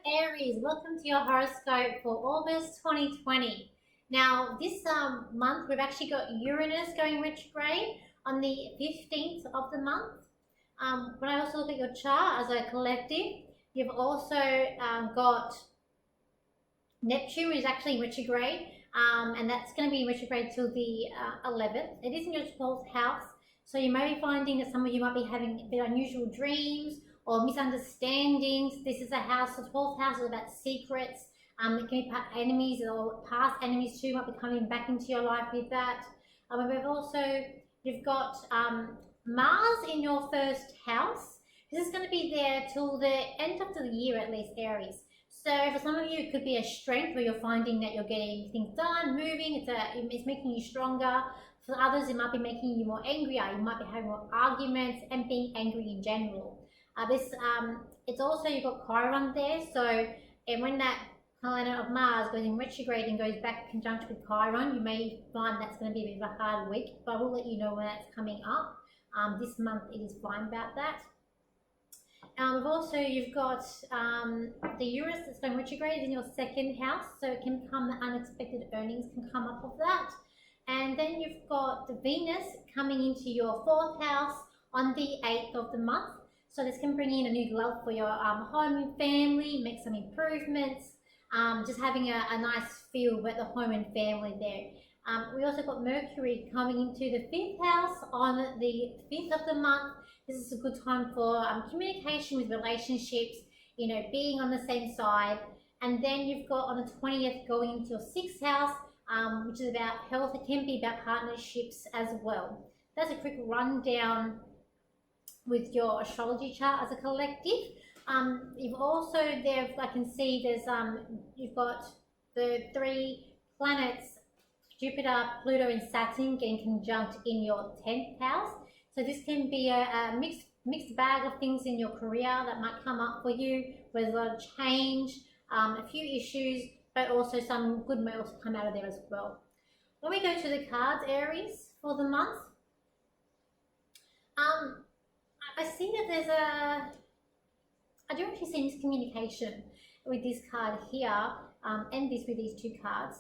Aries, welcome to your horoscope for August 2020. Now, this month we've actually got Uranus going retrograde on the 15th of the month. When I also look at your chart as a collective, you've also got Neptune, which is actually in retrograde, and that's going to be in retrograde till the 11th. It is in your 12th house, so you may be finding that some of you might be having a bit unusual dreams or misunderstandings. This is a house, the 12th house is about secrets. It can be enemies or past enemies too might be coming back into your life with that. You've got Mars in your first house. This is going to be there till the end of the year at least, Aries. So for some of you, it could be a strength where you're finding that you're getting things done, moving. It's making you stronger. For others, it might be making you more angrier. You might be having more arguments and being angry in general. It's also, you've got Chiron there. So, and when that planet of Mars goes in retrograde and goes back conjunct with Chiron, you may find that's going to be a bit of a hard week. But I will let you know when that's coming up. This month it is fine about that. You've got the Uranus that's going retrograde in your second house, so it can come, unexpected earnings can come up of that. And then you've got the Venus coming into your fourth house on the 8th of the month. So this can bring in a new love for your home and family, make some improvements, just having a nice feel with the home and family there. We also got Mercury coming into the 5th house on the 5th of the month. This is a good time for communication with relationships, being on the same side. And then you've got on the 20th going into your 6th house, which is about health. It can be about partnerships as well. That's a quick rundown with your astrology chart as a collective. You've also there, I can see you've got the 3 planets, Jupiter, Pluto, and Saturn getting conjunct in your 10th house. So this can be a mixed bag of things in your career that might come up for you, with a lot of change, a few issues, but also some good may also come out of there as well. When we go to the cards, Aries, for the month, I see that I do actually see miscommunication with this card here, and with these 2 cards.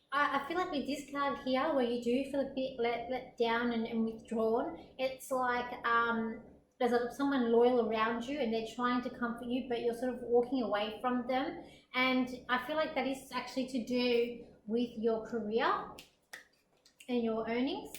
I feel like with this card here, where you do feel a bit let down and withdrawn, it's like there's someone loyal around you and they're trying to comfort you, but you're sort of walking away from them. And I feel like that is actually to do with your career and your earnings.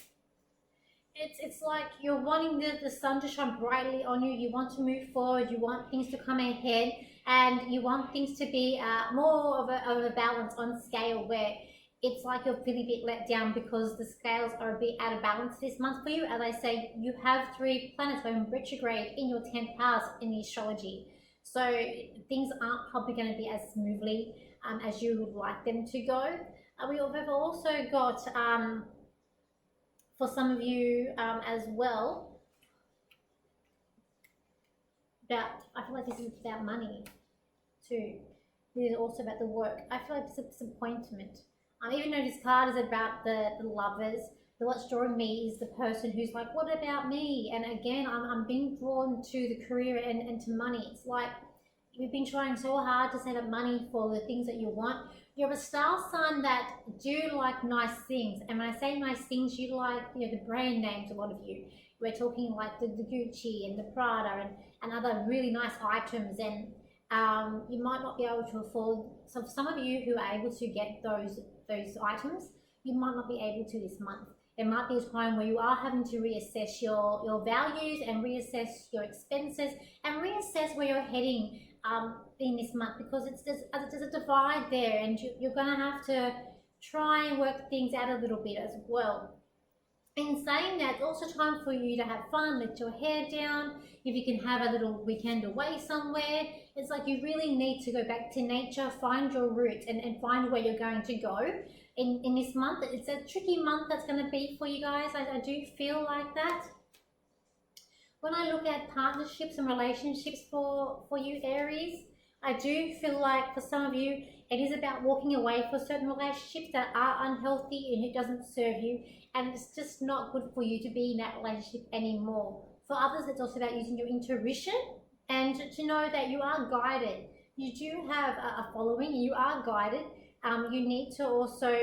It's like you're wanting the sun to shine brightly on you. You want to move forward. You want things to come ahead, and you want things to be more of a balance on scale, where it's like you're feeling a bit let down because the scales are a bit out of balance this month for you. As I say, you have 3 planets going retrograde in your 10th house in the astrology. So things aren't probably going to be as smoothly as you would like them to go. We've also got, for some of you as well, I feel like this is about money too. This is also about the work. I feel like it's a disappointment. Even though this card is about the lovers, what's drawing me is the person who's like, what about me? And again, I'm being drawn to the career and to money. It's like you've been trying so hard to set up money for the things that you want. You're a star sign that do like nice things. And when I say nice things, you like the brand names, a lot of you. We're talking like the Gucci and the Prada and other really nice items, and you might not be able to afford. So for some of you who are able to get those items, you might not be able to this month. There might be a time where you are having to reassess your values and reassess your expenses and reassess where you're heading in this month, because there's a divide there, and you're going to have to try and work things out a little bit as well. In saying that, it's also time for you to have fun, let your hair down. If you can have a little weekend away somewhere, it's like you really need to go back to nature, find your roots, and find where you're going to go in this month. It's a tricky month that's going to be for you guys. I do feel like that. When I look at partnerships and relationships for you, Aries, I do feel like for some of you, it is about walking away for certain relationships that are unhealthy and it doesn't serve you, and it's just not good for you to be in that relationship anymore. For others, it's also about using your intuition and to know that you are guided. You do have a following, you are guided. You need to also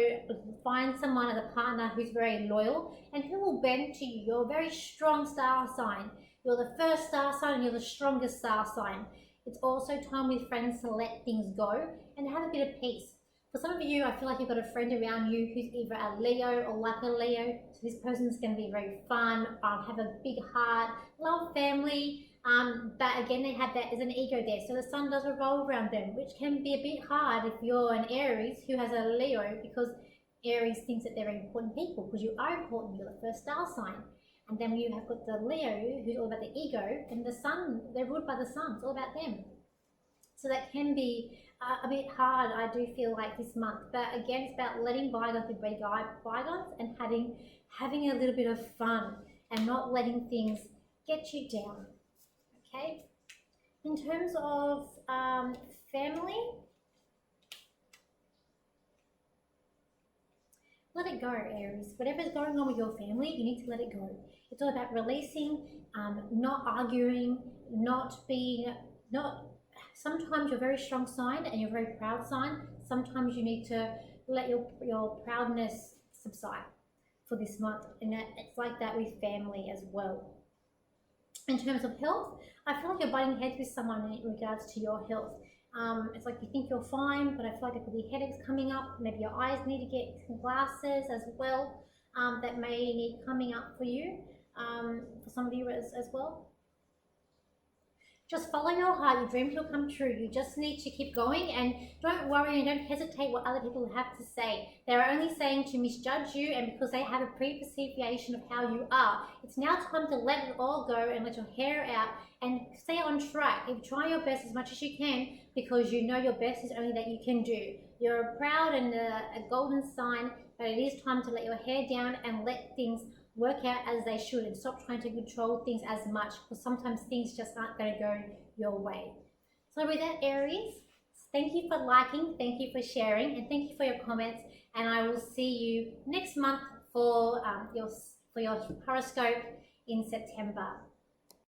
find someone as a partner who's very loyal and who will bend to you. You're a very strong star sign. You're the first star sign and you're the strongest star sign. It's also time with friends to let things go and have a bit of peace. For some of you, I feel like you've got a friend around you who's either a Leo or like a Leo. So this person's going to be very fun, have a big heart, love family. But again, they have that as an ego there. So the sun does revolve around them, which can be a bit hard if you're an Aries who has a Leo, because Aries thinks that they're important people because you are important. You're the first star sign. And then you have got the Leo who's all about the ego, and the sun, they're ruled by the sun. It's all about them. So that can be a bit hard, I do feel like, this month. But again, it's about letting bygones be bygones and having a little bit of fun and not letting things get you down. Okay, in terms of family, let it go, Aries. Whatever's going on with your family, you need to let it go. It's all about releasing, not arguing, sometimes you're a very strong sign and you're a very proud sign. Sometimes you need to let your proudness subside for this month. And it's like that with family as well. In terms of health, I feel like you're butting heads with someone in regards to your health. It's like you think you're fine, but I feel like there could be headaches coming up. Maybe your eyes need to get some glasses as well, that may need coming up for you, for some of you as well. Just follow your heart, your dreams will come true. You just need to keep going and don't worry and don't hesitate what other people have to say. They're only saying to misjudge you, and because they have a preperception of how you are. It's now time to let it all go and let your hair out and stay on track. You try your best as much as you can, because you know your best is only that you can do. You're a proud and a golden sign, but it is time to let your hair down and let things work out as they should, and stop trying to control things as much, because sometimes things just aren't going to go your way. So with that, Aries, thank you for liking, thank you for sharing, and thank you for your comments, and I will see you next month for your horoscope in September.